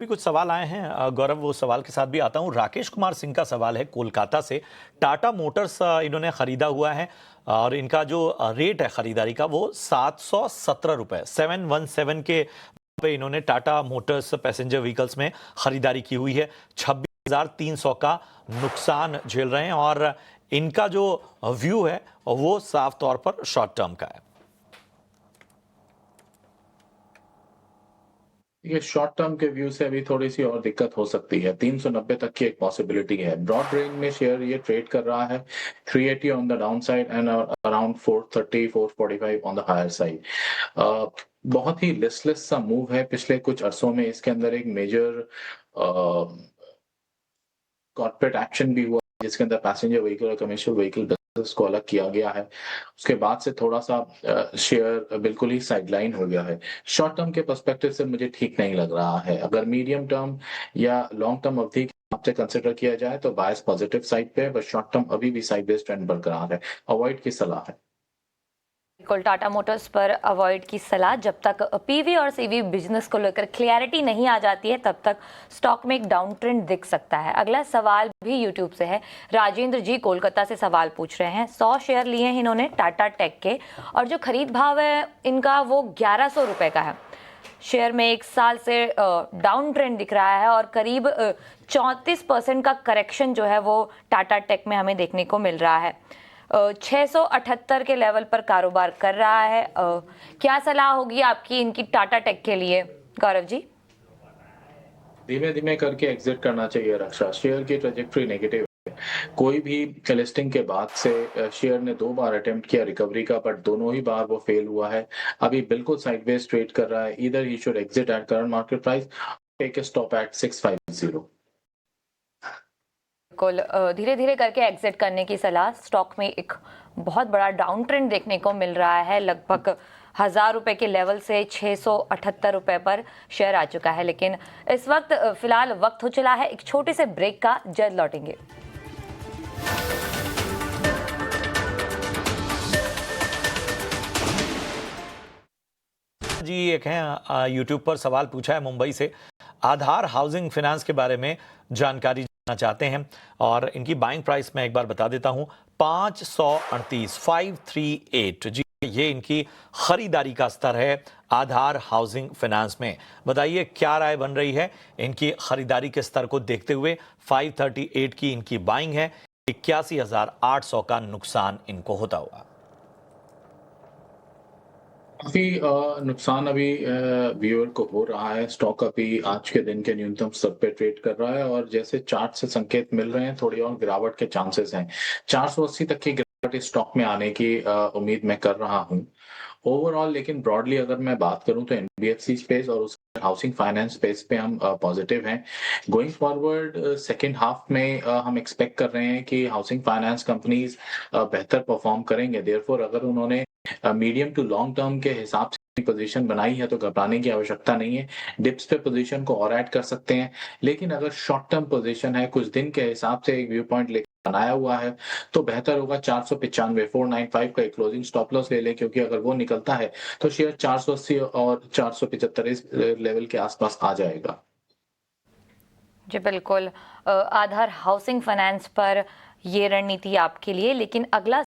भी कुछ सवाल आए हैं गौरव, वो सवाल के साथ भी आता हूं। राकेश कुमार सिंह का सवाल है कोलकाता से। टाटा मोटर्स इन्होंने खरीदा हुआ है और इनका जो रेट है खरीदारी का वो 717 रुपए 717 के पे इन्होंने टाटा मोटर्स पैसेंजर व्हीकल्स में खरीदारी की हुई है। 26,300 का नुकसान झेल रहे हैं और इनका जो व्यू है वो साफ तौर पर शॉर्ट टर्म का है। ये शॉर्ट टर्म के व्यू से अभी थोड़ी-सी और दिक्कत हो सकती है। 390 तक की एक पॉसिबिलिटी है। ब्रॉड रेंज में शेयर ये ट्रेड कर रहा है। 380 on the downside and around 430, 445 on the higher side. बहुत ही लिस्टलेस सा मूव है पिछले कुछ अरसों में। इसके अंदर एक मेजर कॉर्पोरेट एक्शन भी हुआ जिसके अंदर पैसेंजर व्हीकल और कमर्शियल व्हीकल बिजनेस को अलग किया गया है। उसके बाद से थोड़ा-सा शेयर बिल्कुल ही साइडलाइन हो गया है। शॉर्ट टर्म के पर्सपेक्टिव से मुझे ठीक नहीं लग रहा है। अगर मीडियम टर्म या लॉन्ग टर्म अवधि के हिसाब से कंसीडर किया जाए तो बायस पॉजिटिव साइड पे है, बट शॉर्ट टर्म अभी भी साइडवेज ट्रेंड बरकरार है। अवॉइड की सलाह है। बिल्कुल, टाटा मोटर्स पर अवॉइड की सलाह। जब तक पीवी और सीवी बिजनेस को लेकर क्लैरिटी नहीं आ जाती है तब तक स्टॉक में एक डाउन ट्रेंड दिख सकता है। अगला सवाल भी यूट्यूब से है। राजेंद्र जी कोलकाता से सवाल पूछ रहे हैं। 100 शेयर लिए हैं इन्होंने टाटा टेक के और जो खरीद भाव है इनका वो 1100 रुपये का है। शेयर में एक साल से डाउन ट्रेंड दिख रहा है और करीब 34% का करेक्शन जो है वो टाटा टेक में हमें देखने को मिल रहा है। 678 के लेवल पर कारोबार कर रहा है। क्या सलाह होगी आपकी इनकी टाटा टेक के लिए, गौरव जी? धीमे-धीमे करके एग्जिट करना चाहिए रक्षा। शेयर की ट्रैजेक्टरी नेगेटिव है। कोई भी लिस्टिंग के बाद से शेयर ने 2 बार अटेम्प्ट किया रिकवरी का, बट दोनों ही बार वो फेल हुआ है। अभी बिल्कुल साइडवेज ट्रेड कर रहा है। Either he should exit at current market price, take a stop at 650। बिल्कुल, धीरे धीरे करके एग्जिट करने की सलाह। स्टॉक में एक बहुत बड़ा डाउन ट्रेंड देखने को मिल रहा है। लगभग 1000 रुपए के लेवल से 678 रुपए पर शेयर आ चुका है। लेकिन इस वक्त फिलहाल वक्त हो चला है एक छोटे से ब्रेक का। जल्द लौटेंगे। जी एक हैं यूट्यूब पर सवाल पूछा है मुंबई से। आधार हाउसिंग फाइनेंस के बारे में जानकारी जानना चाहते हैं और इनकी बाइंग प्राइस मैं एक बार बता देता हूं, 538 जी ये इनकी खरीदारी का स्तर है आधार हाउसिंग फाइनेंस में। बताइए क्या राय बन रही है इनकी खरीदारी के स्तर को देखते हुए। 538 की इनकी बाइंग है, 81,800 का नुकसान इनको होता हुआ। काफ़ी नुकसान अभी व्यूअर को हो रहा है। स्टॉक अभी आज के दिन के न्यूनतम स्तर पे ट्रेड कर रहा है और जैसे चार्ट से संकेत मिल रहे हैं थोड़ी और गिरावट के चांसेस हैं। 480 तक की गिरावट इस स्टॉक में आने की उम्मीद मैं कर रहा हूँ। ओवरऑल लेकिन ब्रॉडली अगर मैं बात करूं तो एनबीएफसी स्पेस और उसके हाउसिंग फाइनेंस स्पेस पे हम पॉजिटिव हैं। गोइंग फॉरवर्ड सेकेंड हाफ में हम एक्सपेक्ट कर रहे हैं कि हाउसिंग फाइनेंस कंपनीज बेहतर परफॉर्म करेंगे। देयरफॉर अगर उन्होंने मीडियम टू लॉन्ग टर्म के हिसाब से पोजीशन बनाई है तो घबराने की आवश्यकता नहीं है। डिप्स पे पोजीशन को और ऐड कर सकते हैं, लेकिन अगर शॉर्ट टर्म पोजीशन है कुछ दिन के हिसाब से एक व्यू पॉइंट लेकर बनाया हुआ है तो बेहतर होगा 495 495 का एक क्लोजिंग स्टॉप लॉस ले लें, क्योंकि अगर वो निकलता है तो शेयर 480 और 475 इस लेवल के आसपास आ जाएगा। जी बिल्कुल, आधार हाउसिंग फाइनेंस पर ये रणनीति आपके लिए। लेकिन अगला